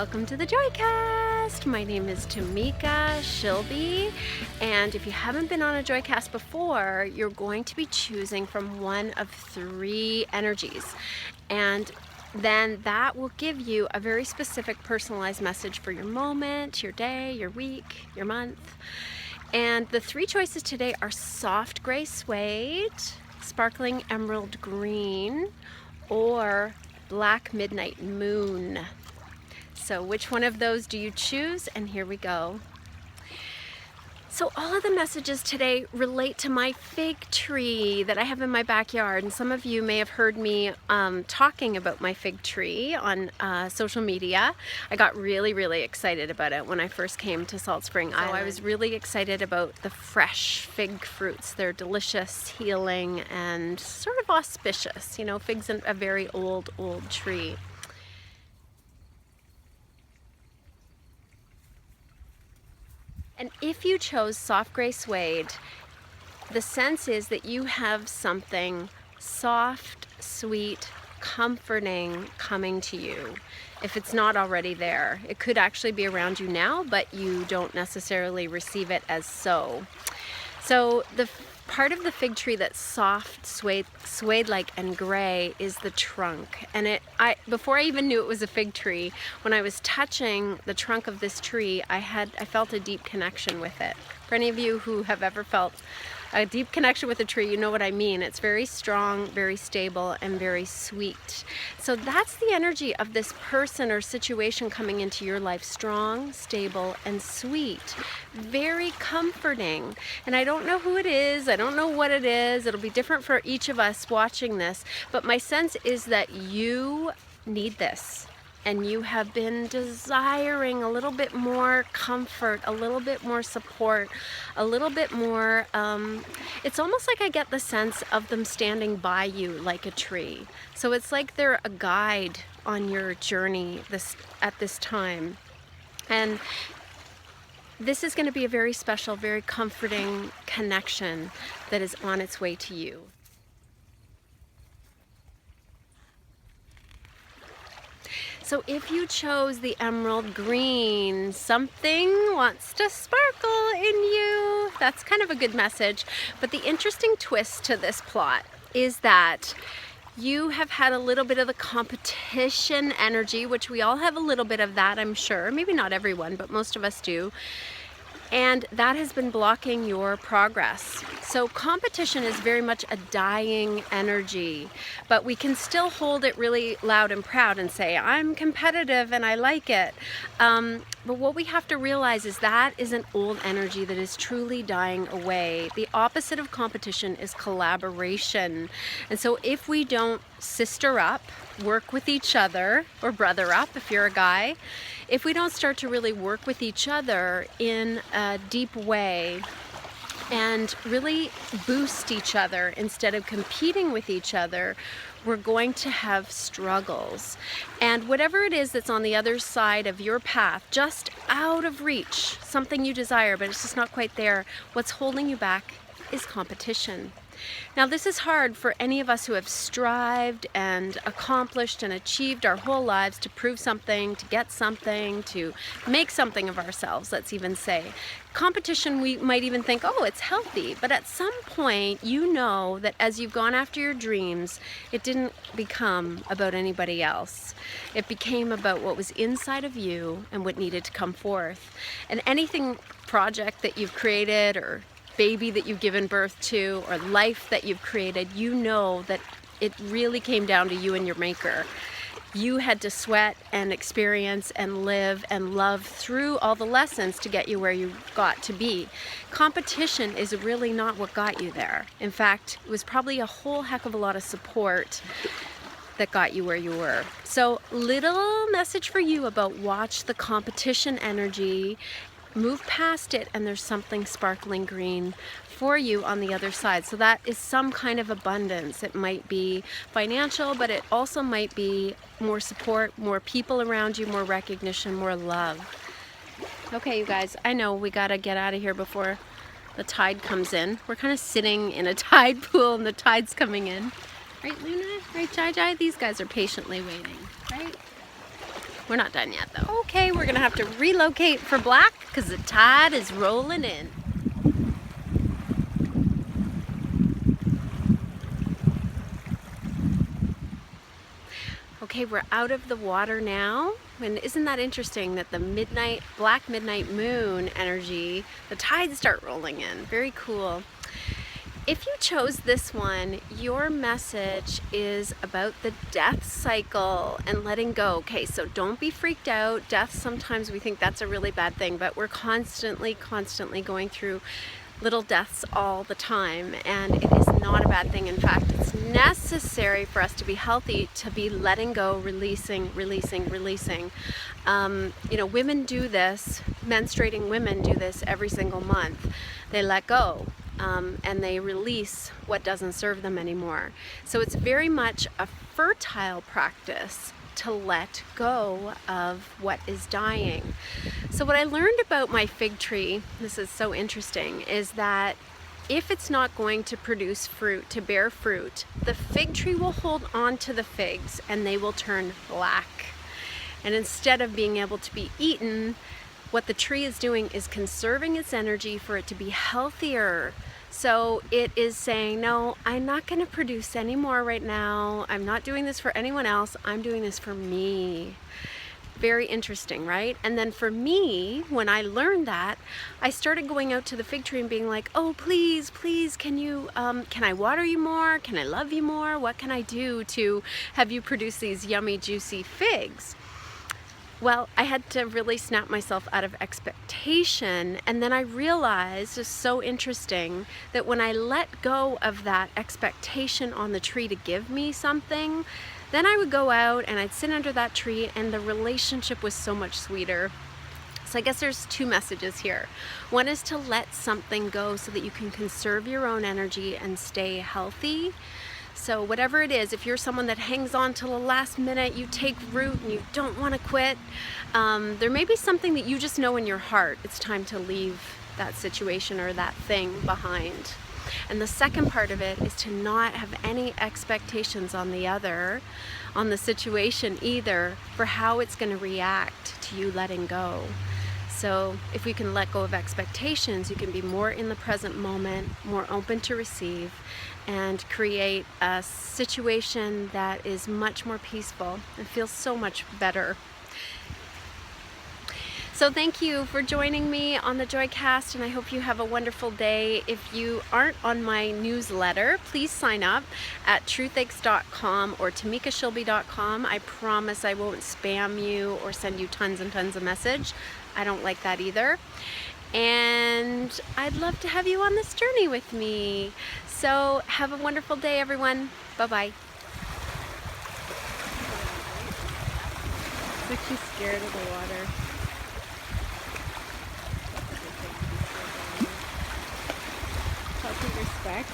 Welcome to the Joycast. My name is Tamika Schilbe, and if you haven't been on a Joycast before, you're going to be choosing from one of three energies, and then that will give you a very specific personalized message for your moment, your day, your week, your month. And the three choices today are Soft Grey Suede, Sparkling Emerald Green, or Black Midnight Moon. So which one of those do you choose? And here we go. So all of the messages today relate to my fig tree that I have in my backyard. And some of you may have heard me talking about my fig tree on social media. I got really excited about it when I first came to Salt Spring Island. I was really excited about the fresh fig fruits. They're delicious, healing, and sort of auspicious. You know, fig's a very old tree. And if you chose Soft Grey Suede, the sense is that you have something soft, sweet, comforting coming to you. If it's not already there, it could actually be around you now, but you don't necessarily receive it as so. So the part of the fig tree that's soft, suede-like and gray is the trunk. And before I even knew it was a fig tree, when I was touching the trunk of this tree, I felt a deep connection with it. For any of you who have ever felt a deep connection with a tree, you know what I mean. It's very strong, very stable, and very sweet. So that's the energy of this person or situation coming into your life. Strong, stable, and sweet. Very comforting. And I don't know who it is. I don't know what it is. It'll be different for each of us watching this. But my sense is that you need this. And you have been desiring a little bit more comfort, a little bit more support, a little bit more, it's almost like I get the sense of them standing by you like a tree. So it's like they're a guide on your journey at this time. And this is going to be a very special, very comforting connection that is on its way to you. So if you chose the emerald green, something wants to sparkle in you. That's kind of a good message. But the interesting twist to this plot is that you have had a little bit of the competition energy, which we all have a little bit of that, I'm sure. Maybe not everyone, but most of us do. And that has been blocking your progress. So competition is very much a dying energy, but we can still hold it really loud and proud and say, I'm competitive and I like it. But what we have to realize is that is an old energy that is truly dying away. The opposite of competition is collaboration. And so if we don't sister up, work with each other, or brother up if you're a guy, if we don't start to really work with each other in a deep way and really boost each other instead of competing with each other, we're going to have struggles. And whatever it is that's on the other side of your path, just out of reach, something you desire, but it's just not quite there, what's holding you back is competition. Now this is hard for any of us who have strived and accomplished and achieved our whole lives to prove something, to get something, to make something of ourselves, let's even say. Competition, we might even think, oh, it's healthy, but at some point you know that as you've gone after your dreams, it didn't become about anybody else. It became about what was inside of you and what needed to come forth. And anything project that you've created or baby that you've given birth to or life that you've created, you know that it really came down to you and your maker. You had to sweat and experience and live and love through all the lessons to get you where you got to be. Competition is really not what got you there. In fact, it was probably a whole heck of a lot of support that got you where you were. So little message for you about watch the competition energy, move past it, and there's something sparkling green for you on the other side. So that is some kind of abundance. It might be financial, but it also might be more support, more people around you, more recognition, more love. Okay, you guys, I know we gotta get out of here before the tide comes in. We're kind of sitting in a tide pool and the tide's coming in. Right, Luna? Right, Jai Jai? These guys are patiently waiting, right? We're not done yet though. Okay, we're gonna have to relocate for black because the tide is rolling in. Okay, we're out of the water now. And isn't that interesting that the black midnight moon energy, the tides start rolling in. Very cool. If you chose this one, your message is about the death cycle and letting go. Okay, so don't be freaked out. Death, sometimes we think that's a really bad thing, but we're constantly going through little deaths all the time, and it is not a bad thing. In fact, it's necessary for us to be healthy, to be letting go, releasing. You know, women do this, menstruating women do this every single month. They let go. And they release what doesn't serve them anymore. So it's very much a fertile practice to let go of what is dying. So what I learned about my fig tree, this is so interesting, is that if it's not going to produce fruit, to bear fruit, the fig tree will hold on to the figs and they will turn black. And instead of being able to be eaten, what the tree is doing is conserving its energy for it to be healthier. So it is saying, no, I'm not going to produce any more right now. I'm not doing this for anyone else. I'm doing this for me. Very interesting, right? And then for me, when I learned that, I started going out to the fig tree and being like, oh, please, can I water you more? Can I love you more? What can I do to have you produce these yummy, juicy figs? Well, I had to really snap myself out of expectation, and then I realized, it's so interesting, that when I let go of that expectation on the tree to give me something, then I would go out and I'd sit under that tree and the relationship was so much sweeter. So I guess there's two messages here. One is to let something go so that you can conserve your own energy and stay healthy. So whatever it is, if you're someone that hangs on till the last minute, you take root and you don't want to quit, there may be something that you just know in your heart it's time to leave that situation or that thing behind. And the second part of it is to not have any expectations on the situation either, for how it's going to react to you letting go. So if we can let go of expectations, you can be more in the present moment, more open to receive, and create a situation that is much more peaceful and feels so much better. So thank you for joining me on the Joycast, and I hope you have a wonderful day. If you aren't on my newsletter, please sign up at truthx.com or tamikaschilbe.com. I promise I won't spam you or send you tons and tons of message. I don't like that either. And I'd love to have you on this journey with me. So have a wonderful day, everyone. Bye-bye. It's like she's scared of the water. Puppy respect.